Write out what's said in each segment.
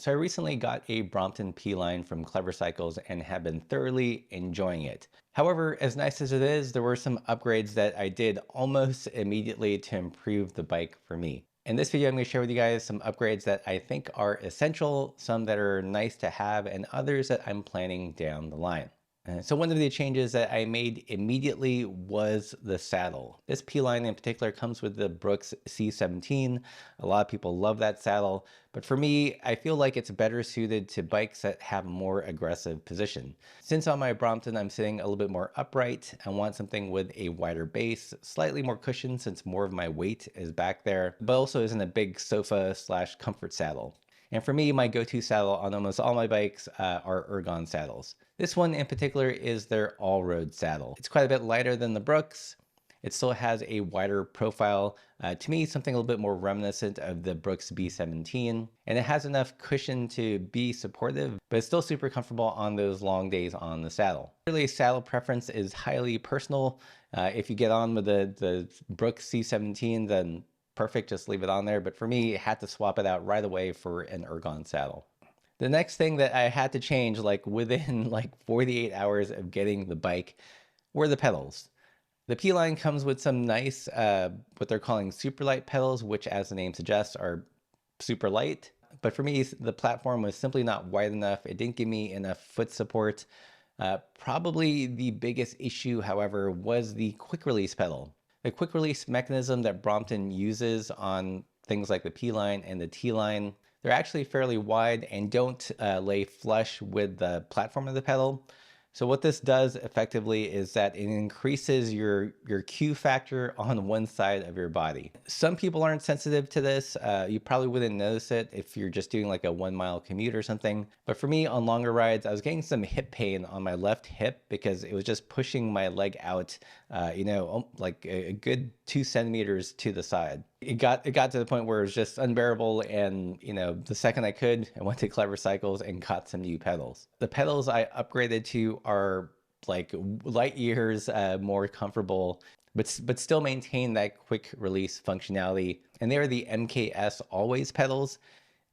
So I recently got a Brompton P line from Clever Cycles and have been thoroughly enjoying it. However, as nice as it is, there were some upgrades that I did almost immediately to improve the bike for me. In this video, I'm going to share with you guys some upgrades that I think are essential, some that are nice to have, and others that I'm planning down the line. So one of the changes that I made immediately was the saddle. This P-line in particular comes with the Brooks C17. A lot of people love that saddle, but for me, I feel like it's better suited to bikes that have more aggressive position. Since on my Brompton, I'm sitting a little bit more upright, I want something with a wider base, slightly more cushion since more of my weight is back there, but also isn't a big sofa slash comfort saddle. And for me, my go-to saddle on almost all my bikes are ergon saddles. This one in particular is their all-road saddle. It's quite a bit lighter than the Brooks. It still has a wider profile. To me, something a little bit more reminiscent of the Brooks B17. And it has enough cushion to be supportive, but it's still super comfortable on those long days on the saddle. Really, saddle preference is highly personal. If you get on with the Brooks C17, then perfect, just leave it on there. But for me, I had to swap it out right away for an ergon saddle. The next thing that I had to change, like within like 48 hours of getting the bike, were the pedals. The P-line comes with some nice, what they're calling super light pedals, which as the name suggests are super light. But for me, the platform was simply not wide enough. It didn't give me enough foot support. Probably the biggest issue, however, was the quick release pedal. The quick release mechanism that Brompton uses on things like the P-line and the T-line, they're actually fairly wide and don't lay flush with the platform of the pedal. So what this does effectively is that it increases your Q factor on one side of your body. Some people aren't sensitive to this. You probably wouldn't notice it if you're just doing like a 1 mile commute or something. But for me on longer rides, I was getting some hip pain on my left hip because it was just pushing my leg out, like a good 2 centimeters to the side. It got to the point where it was just unbearable, and the second I could, I went to Clever Cycles and got some new pedals. The pedals I upgraded to are like light years more comfortable, but still maintain that quick release functionality. And they are the MKS Always pedals.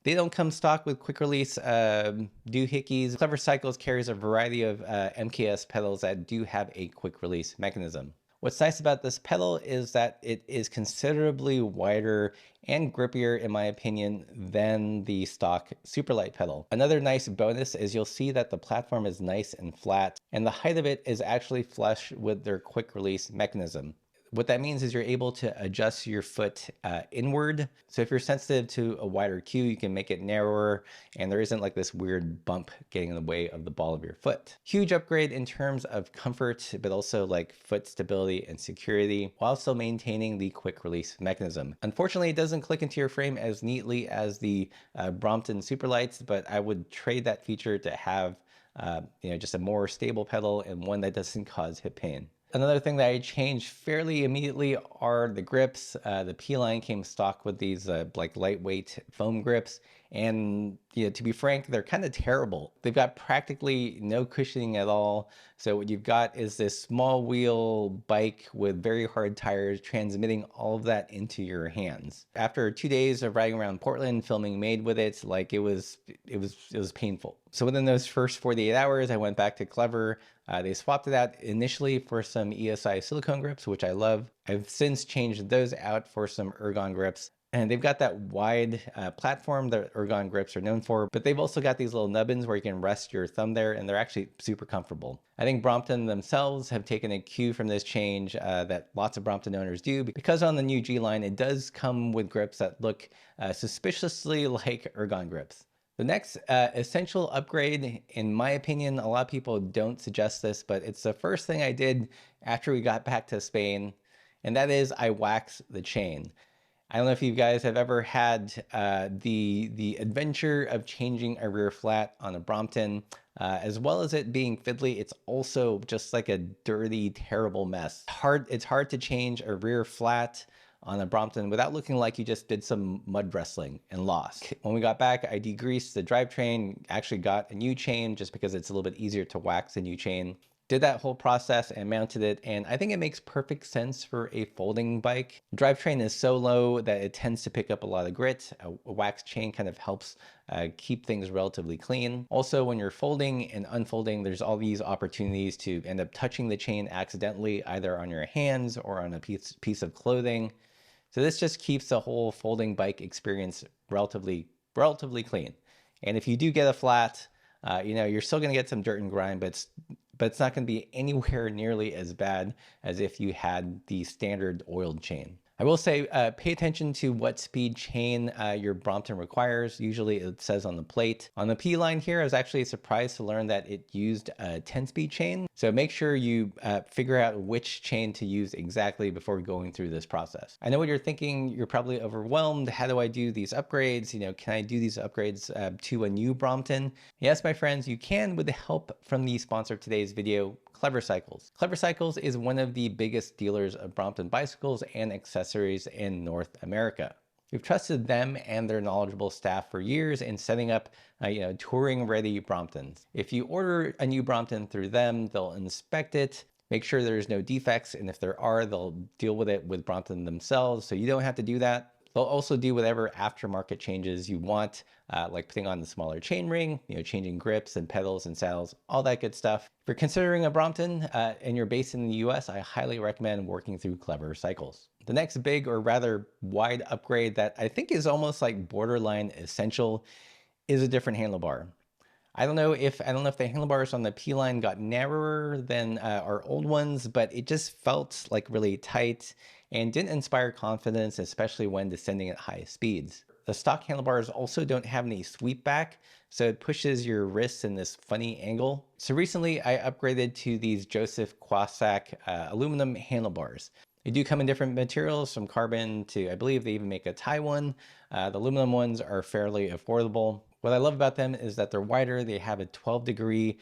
They don't come stock with quick release doohickeys. Clever Cycles carries a variety of MKS pedals that do have a quick release mechanism. What's nice about this pedal is that it is considerably wider and grippier, in my opinion, than the stock Superlight pedal. Another nice bonus is you'll see that the platform is nice and flat, and the height of it is actually flush with their quick release mechanism. What that means is you're able to adjust your foot inward. So if you're sensitive to a wider cue, you can make it narrower, and there isn't like this weird bump getting in the way of the ball of your foot. Huge upgrade in terms of comfort, but also like foot stability and security, while still maintaining the quick release mechanism. Unfortunately, it doesn't click into your frame as neatly as the Brompton Superlights, but I would trade that feature to have just a more stable pedal and one that doesn't cause hip pain. Another thing that I changed fairly immediately are the grips. The P-line came stock with these like lightweight foam grips, and to be frank, they're kind of terrible. They've got practically no cushioning at all. So what you've got is this small wheel bike with very hard tires transmitting all of that into your hands. After 2 days of riding around Portland filming Made with it, like it was painful. So within those first 48 hours, I went back to Clever. They swapped it out initially for some ESI silicone grips, which I love. I've since changed those out for some ergon grips. And they've got that wide platform that ergon grips are known for, but they've also got these little nubbins where you can rest your thumb there, and they're actually super comfortable. I think Brompton themselves have taken a cue from this change that lots of Brompton owners do, because on the new G line, it does come with grips that look suspiciously like ergon grips. The next essential upgrade, in my opinion, a lot of people don't suggest this, but it's the first thing I did after we got back to Spain, and that is I waxed the chain. I don't know if you guys have ever had the adventure of changing a rear flat on a Brompton. As well as it being fiddly, it's also just like a dirty, terrible mess. It's hard to change a rear flat on a Brompton without looking like you just did some mud wrestling and lost. When we got back, I degreased the drivetrain, actually got a new chain just because it's a little bit easier to wax a new chain. Did that whole process and mounted it, and I think it makes perfect sense for a folding bike. The drivetrain is so low that it tends to pick up a lot of grit. A wax chain kind of helps keep things relatively clean. Also, when you're folding and unfolding, there's all these opportunities to end up touching the chain accidentally, either on your hands or on a piece of clothing. So this just keeps the whole folding bike experience relatively clean. And if you do get a flat, you're still going to get some dirt and grime, but it's not going to be anywhere nearly as bad as if you had the standard oiled chain. I will say, pay attention to what speed chain your Brompton requires. Usually it says on the plate. On the P line here, I was actually surprised to learn that it used a 10-speed chain. So make sure you figure out which chain to use exactly before going through this process. I know what you're thinking. You're probably overwhelmed. How do I do these upgrades? Can I do these upgrades to a new Brompton? Yes, my friends, you can with the help from the sponsor of today's video, Clever Cycles. Clever Cycles is one of the biggest dealers of Brompton bicycles and accessories in North America. We've trusted them and their knowledgeable staff for years in setting up, touring-ready Bromptons. If you order a new Brompton through them, they'll inspect it, make sure there's no defects, and if there are, they'll deal with it with Brompton themselves, so you don't have to do that. They'll also do whatever aftermarket changes you want, like putting on the smaller chainring, changing grips and pedals and saddles, all that good stuff. If you're considering a Brompton and you're based in the US, I highly recommend working through Clever Cycles. The next big, or rather wide, upgrade that I think is almost like borderline essential is a different handlebar. I don't know if the handlebars on the P line got narrower than our old ones, but it just felt like really tight and didn't inspire confidence, especially when descending at high speeds. The stock handlebars also don't have any sweep back, so it pushes your wrists in this funny angle. So recently I upgraded to these Joseph Kwassak aluminum handlebars. They do come in different materials, from carbon to, I believe they even make a tie one. The aluminum ones are fairly affordable. What I love about them is that they're wider. They have a 12-degree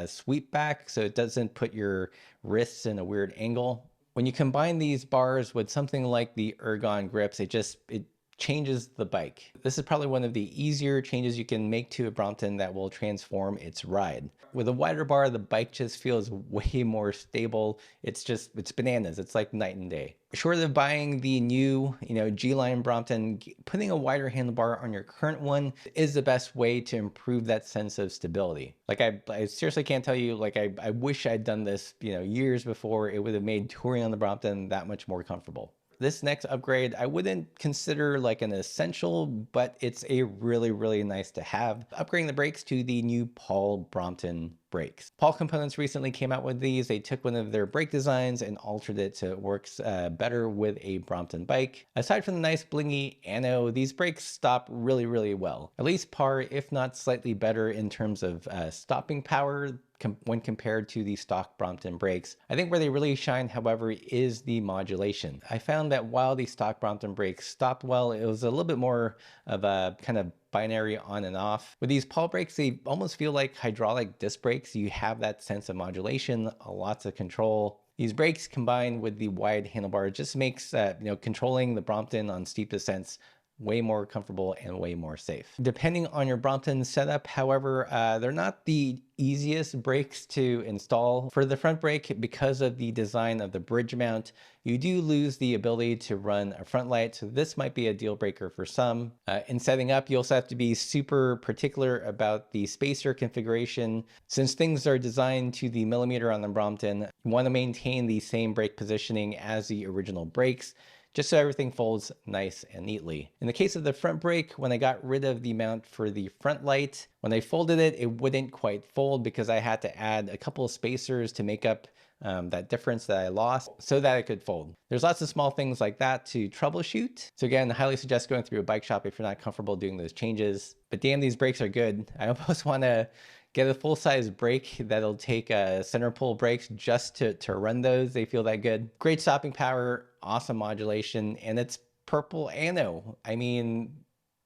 sweep back, so it doesn't put your wrists in a weird angle. When you combine these bars with something like the Ergon grips, it changes the bike. This is probably one of the easier changes you can make to a Brompton that will transform its ride. With a wider bar, the bike just feels way more stable. It's bananas. It's like night and day. Short of buying the new, G-Line Brompton, putting a wider handlebar on your current one is the best way to improve that sense of stability. Like I seriously can't tell you, I wish I'd done this, years before. It would have made touring on the Brompton that much more comfortable. This next upgrade, I wouldn't consider like an essential, but it's a really, really nice to have. Upgrading the brakes to the new Paul Brompton brakes. Paul Components recently came out with these. They took one of their brake designs and altered it so it works better with a Brompton bike. Aside from the nice blingy ano, these brakes stop really, really well. At least par, if not slightly better in terms of stopping power when compared to the stock Brompton brakes. I think where they really shine, however, is the modulation. I found that while the stock Brompton brakes stopped well, it was a little bit more of a kind of binary on and off. With these Paul brakes, they almost feel like hydraulic disc brakes. You have that sense of modulation, lots of control. These brakes combined with the wide handlebar just makes controlling the Brompton on steep descents way more comfortable and way more safe. Depending on your Brompton setup, however, they're not the easiest brakes to install. For the front brake, because of the design of the bridge mount, you do lose the ability to run a front light, so this might be a deal breaker for some. In setting up, you also have to be super particular about the spacer configuration. Since things are designed to the millimeter on the Brompton, you want to maintain the same brake positioning as the original brakes, just so everything folds nice and neatly. In the case of the front brake, when I got rid of the mount for the front light, when I folded it, it wouldn't quite fold because I had to add a couple of spacers to make up that difference that I lost so that it could fold. There's lots of small things like that to troubleshoot. So again, I highly suggest going through a bike shop if you're not comfortable doing those changes. But damn, these brakes are good. I almost want to get a full-size brake that'll take center pull brakes just to run those. They feel that good. Great stopping power, awesome modulation, and it's purple ano. I mean,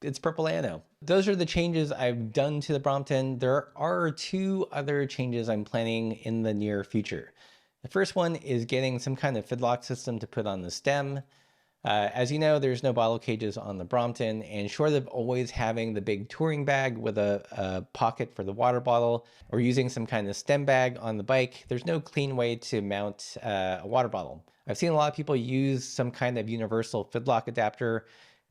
it's purple ano. Those are the changes I've done to the Brompton. There are two other changes I'm planning in the near future. The first one is getting some kind of fidlock system to put on the stem. As you know, there's no bottle cages on the Brompton, and short of always having the big touring bag with a pocket for the water bottle or using some kind of stem bag on the bike, there's no clean way to mount a water bottle. I've seen a lot of people use some kind of universal fidlock adapter,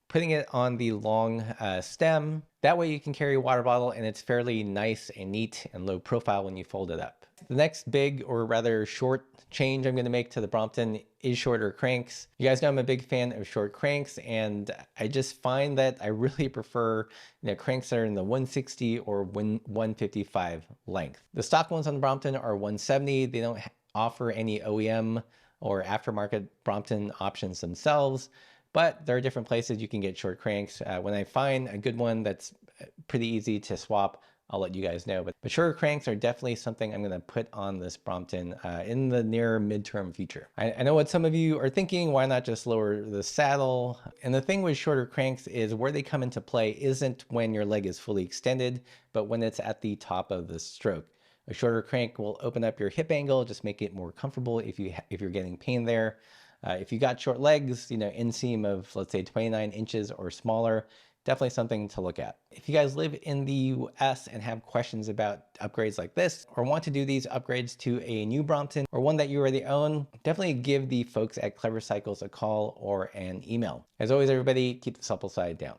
putting it on the long stem. That way you can carry a water bottle and it's fairly nice and neat and low profile when you fold it up. The next big, or rather short, change I'm going to make to the Brompton is shorter cranks. You guys know I'm a big fan of short cranks, and I just find that I really prefer cranks that are in the 160 or 155 length. The stock ones on the Brompton are 170. They don't offer any OEM or aftermarket Brompton options themselves, but there are different places you can get short cranks. When I find a good one that's pretty easy to swap, I'll let you guys know. But shorter cranks are definitely something I'm going to put on this Brompton in the near midterm future. I know what some of you are thinking, why not just lower the saddle? And the thing with shorter cranks is where they come into play isn't when your leg is fully extended, but when it's at the top of the stroke. A shorter crank will open up your hip angle, just make it more comfortable if you're getting pain there. If you got short legs, inseam of, let's say, 29 inches or smaller, definitely something to look at. If you guys live in the US and have questions about upgrades like this, or want to do these upgrades to a new Brompton or one that you already own, definitely give the folks at Clever Cycles a call or an email. As always, everybody, keep the supple side down.